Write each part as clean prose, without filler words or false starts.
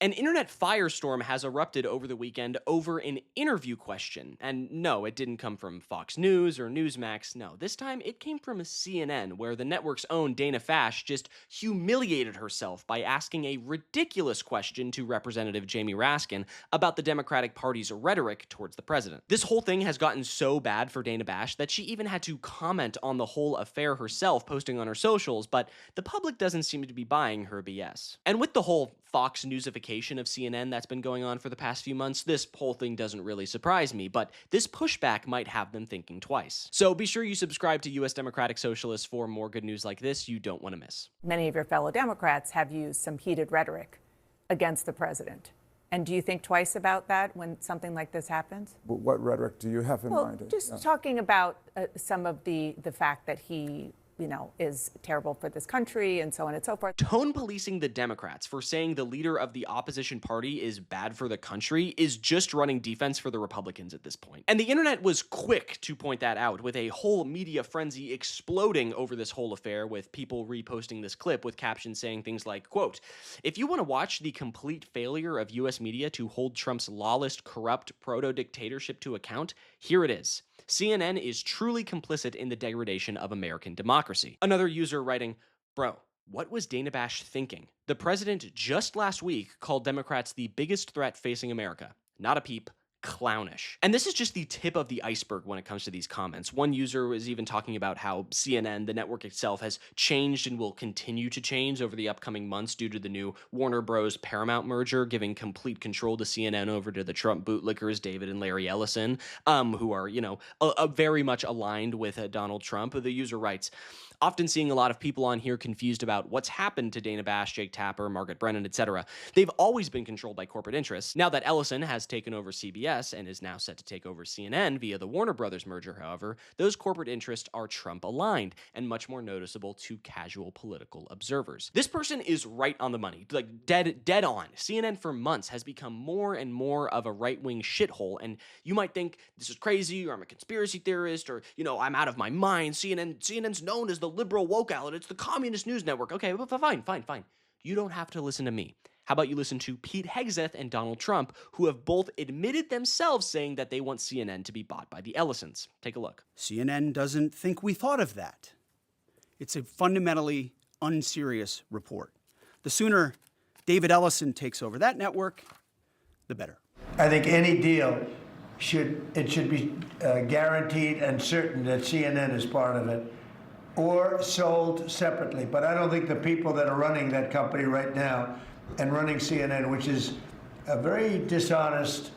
An internet firestorm has erupted over the weekend over an interview question. And no, it didn't come from Fox News or Newsmax. No, this time it came from CNN, where the network's own Dana Fash just humiliated herself by asking a ridiculous question to Representative Jamie Raskin about the Democratic Party's rhetoric towards the president. This whole thing has gotten so bad for Dana Bash that she even had to comment on the whole affair herself, posting on her socials, but the public doesn't seem to be buying her BS. And with the whole Fox Newsification of CNN that's been going on for the past few months, this whole thing doesn't really surprise me, but this pushback might have them thinking twice. So be sure you subscribe to US Democratic Socialists for more good news like this you don't want to miss. Many of your fellow Democrats have used some heated rhetoric against the president. And do you think twice about that when something like this happens? What rhetoric do you have in mind? Just talking about some of the fact that he is terrible for this country and so on and so forth. Tone policing the Democrats for saying the leader of the opposition party is bad for the country is just running defense for the Republicans at this point. And the internet was quick to point that out, with a whole media frenzy exploding over this whole affair, with people reposting this clip with captions saying things like, quote, "If you want to watch the complete failure of US media to hold Trump's lawless, corrupt proto-dictatorship to account, here it is. CNN is truly complicit in the degradation of American democracy." Another user writing, "Bro, what was Dana Bash thinking? The president just last week called Democrats the biggest threat facing America. Not a peep. Clownish." And this is just the tip of the iceberg when it comes to these comments. One user was even talking about how CNN, the network itself, has changed and will continue to change over the upcoming months due to the new Warner Bros. Paramount merger, giving complete control to CNN over to the Trump bootlickers, David and Larry Ellison, who are, very much aligned with Donald Trump. The user writes, "Often seeing a lot of people on here confused about what's happened to Dana Bash, Jake Tapper, Margaret Brennan, etc. They've always been controlled by corporate interests. Now that Ellison has taken over CBS and is now set to take over CNN via the Warner Brothers merger, however, those corporate interests are Trump-aligned and much more noticeable to casual political observers." This person is right on the money, like dead on. CNN for months has become more and more of a right-wing shithole, and you might think this is crazy, or I'm a conspiracy theorist, or, I'm out of my mind. CNN's known as the liberal woke outlet. It's the communist news network. Okay, but fine. You don't have to listen to me. How about you listen to Pete Hegseth and Donald Trump, who have both admitted themselves saying that they want CNN to be bought by the Ellisons. Take a look. CNN doesn't think we thought of that. It's a fundamentally unserious report. The sooner David Ellison takes over that network, the better. I think any deal should be guaranteed and certain that CNN is part of it, or sold separately. But I don't think the people that are running that company right now and running CNN, which is a very dishonest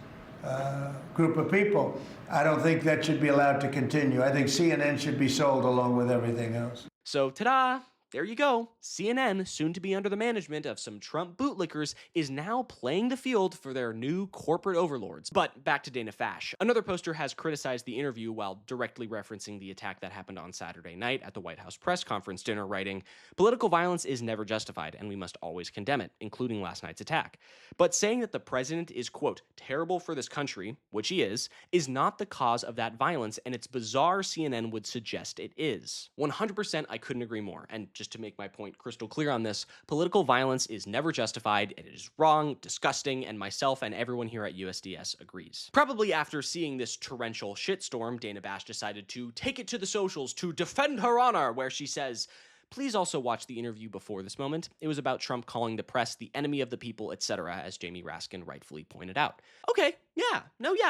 group of people, I don't think that should be allowed to continue. I think CNN should be sold along with everything else. So, ta-da! There you go. CNN, soon to be under the management of some Trump bootlickers, is now playing the field for their new corporate overlords. But back to Dana Fash. Another poster has criticized the interview while directly referencing the attack that happened on Saturday night at the White House press conference dinner, writing, "Political violence is never justified, and we must always condemn it, including last night's attack. But saying that the president is, quote, terrible for this country, which he is not the cause of that violence, and it's bizarre CNN would suggest it is." 100% I couldn't agree more. And just to make my point crystal clear on this, political violence is never justified, it is wrong, disgusting, and myself and everyone here at USDS agrees. Probably after seeing this torrential shitstorm, Dana Bash decided to take it to the socials to defend her honor, where she says, "Please also watch the interview before this moment. It was about Trump calling the press the enemy of the people, etc., as Jamie Raskin rightfully pointed out." Okay,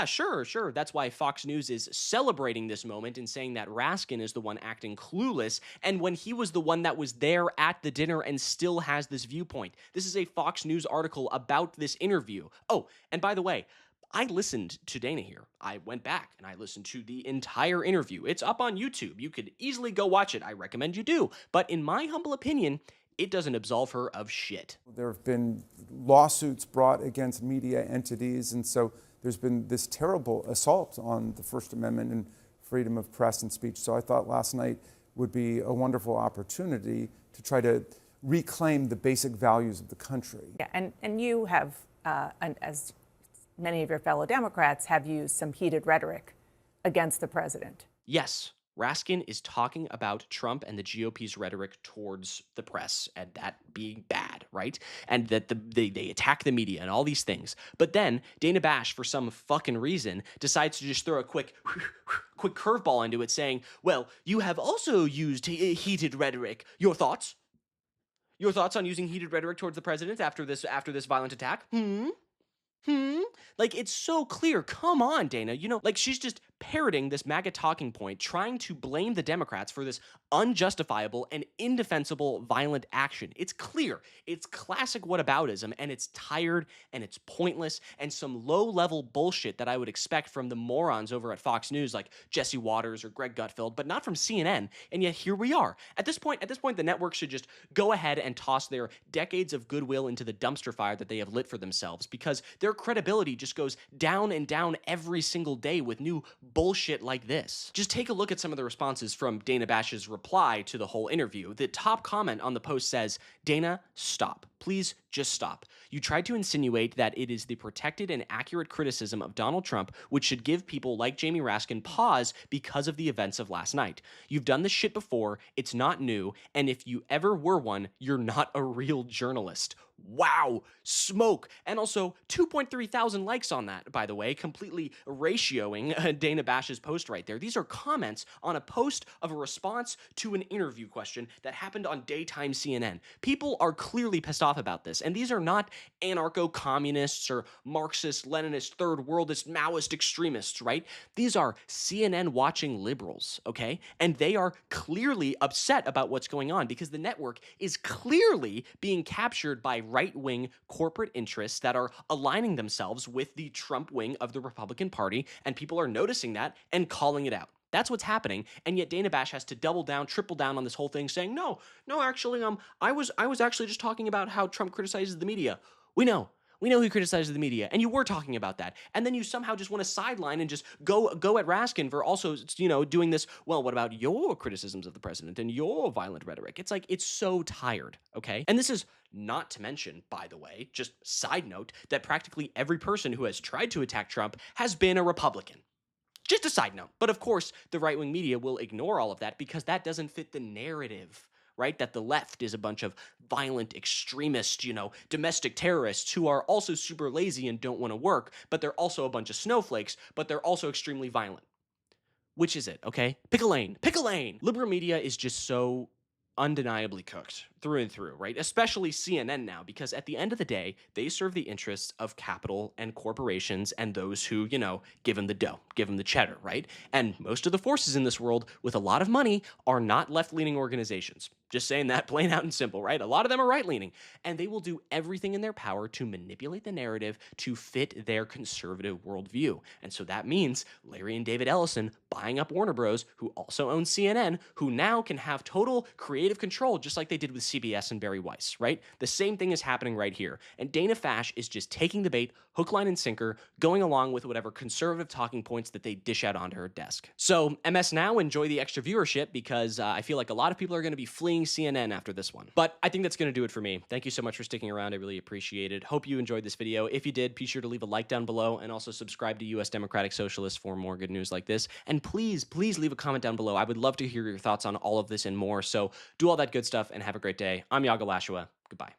sure. That's why Fox News is celebrating this moment and saying that Raskin is the one acting clueless, and when he was the one that was there at the dinner and still has this viewpoint. This is a Fox News article about this interview. Oh, and by the way, I listened to Dana here. I went back and I listened to the entire interview. It's up on YouTube. You could easily go watch it. I recommend you do. But in my humble opinion, it doesn't absolve her of shit. There have been lawsuits brought against media entities, and so there's been this terrible assault on the First Amendment and freedom of press and speech. So I thought last night would be a wonderful opportunity to try to reclaim the basic values of the country. Yeah, and you have, as many of your fellow Democrats, have used some heated rhetoric against the president. Yes, Raskin is talking about Trump and the GOP's rhetoric towards the press and that being bad. right? And that they attack the media and all these things. But then Dana Bash, for some fucking reason, decides to just throw a quick curveball into it, saying, well, you have also used heated rhetoric. Your thoughts? Your thoughts on using heated rhetoric towards the president after this violent attack? Like, it's so clear. Come on, Dana. Like, she's just parroting this MAGA talking point, trying to blame the Democrats for this unjustifiable and indefensible violent action. It's clear. It's classic whataboutism, and it's tired, and it's pointless, and some low-level bullshit that I would expect from the morons over at Fox News like Jesse Waters or Greg Gutfeld, but not from CNN. And yet here we are. At this point, the network should just go ahead and toss their decades of goodwill into the dumpster fire that they have lit for themselves, because their credibility just goes down and down every single day with new bullshit like this. Just take a look at some of the responses from Dana Bash's reply to the whole interview. The top comment on the post says, Dana, stop. Please just stop. You tried to insinuate that it is the protected and accurate criticism of Donald Trump which should give people like Jamie Raskin pause because of the events of last night. You've done this shit before, it's not new, and if you ever were one, you're not a real journalist. Wow, smoke. And also 2.3 thousand likes on that, by the way, completely ratioing Dana Bash's post right there. These are comments on a post of a response to an interview question that happened on daytime CNN. People are clearly pissed off about this, and these are not anarcho-communists or Marxist, Leninist, third worldist, Maoist extremists, right? These are CNN-watching liberals, okay? And they are clearly upset about what's going on because the network is clearly being captured by right-wing corporate interests that are aligning themselves with the Trump wing of the Republican Party, and people are noticing that and calling it out. That's what's happening, and yet Dana Bash has to double down, triple down on this whole thing, saying, no, actually, I was actually just talking about how Trump criticizes the media. We know he criticizes the media, and you were talking about that. And then you somehow just want to sideline and just go at Raskin for also, doing this, well, what about your criticisms of the president and your violent rhetoric? It's like, it's so tired, okay? And this is not to mention, by the way, just side note, that practically every person who has tried to attack Trump has been a Republican. Just a side note. But of course, the right-wing media will ignore all of that because that doesn't fit the narrative, right? That the left is a bunch of violent extremist, domestic terrorists who are also super lazy and don't want to work, but they're also a bunch of snowflakes, but they're also extremely violent. Which is it, okay? Pick a lane. Pick a lane! Liberal media is just so undeniably cooked through and through, right? Especially CNN now, because at the end of the day, they serve the interests of capital and corporations and those who, give them the dough, give them the cheddar, right? And most of the forces in this world with a lot of money are not left-leaning organizations. Just saying that plain out and simple, right? A lot of them are right-leaning, and they will do everything in their power to manipulate the narrative to fit their conservative worldview. And so that means Larry and David Ellison buying up Warner Bros., who also own CNN, who now can have total creative control, just like they did with CBS and Barry Weiss, right? The same thing is happening right here. And Dana Bash is just taking the bait, hook, line, and sinker, going along with whatever conservative talking points that they dish out onto her desk. So MS Now, enjoy the extra viewership because I feel like a lot of people are going to be fleeing CNN after this one. But I think that's going to do it for me. Thank you so much for sticking around. I really appreciate it. Hope you enjoyed this video. If you did, be sure to leave a like down below and also subscribe to US Democratic Socialists for more good news like this. And please leave a comment down below. I would love to hear your thoughts on all of this and more. So do all that good stuff and have a great day. I'm Iago Lashua. Goodbye.